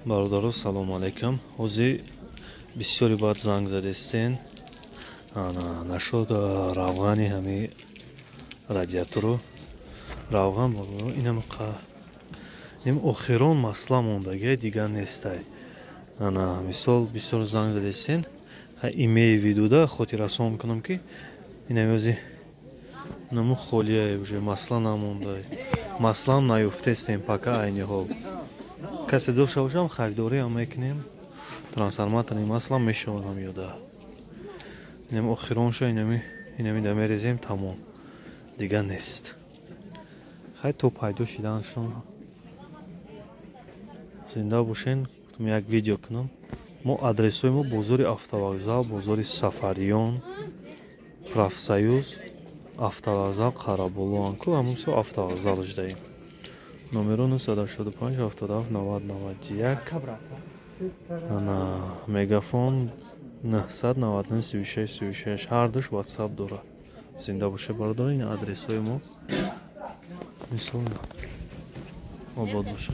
Бародаро, салом алейкум. Ҳозир бисёри баъд занг задестен. Нашуд равғани ҳами радиатору. Равған бародаро, инам охирон масъала мондаги дигар нестай. Мисол бисёр занг задестен. Имеи видуда хотиррасон кунам ки инам ҳозир наму холия уже масъала намонда. Масъала наёфтестем пока айни ҳол. Касе дошта бошам харидориам мекунем. Трансформатори масъала мешавам ёда. Инам охирон шо инами дамерезем тамом. Дигар нест. Хай то пайдо шиданшон. Зинда бошен, гуфтам як видео кунам. Мо адресои мо бозори автовокзал, бозори Сафариён, Профсоюз, автовокзал Қарабулуан. Ку ҳамон со автовокзалш даем. Номеро 975 77 90 91. Мегафон 999 36 36. Ҳар душ WhatsApp дорад. Зинда боше бардор, ин адресои мо. Мисол обод боше.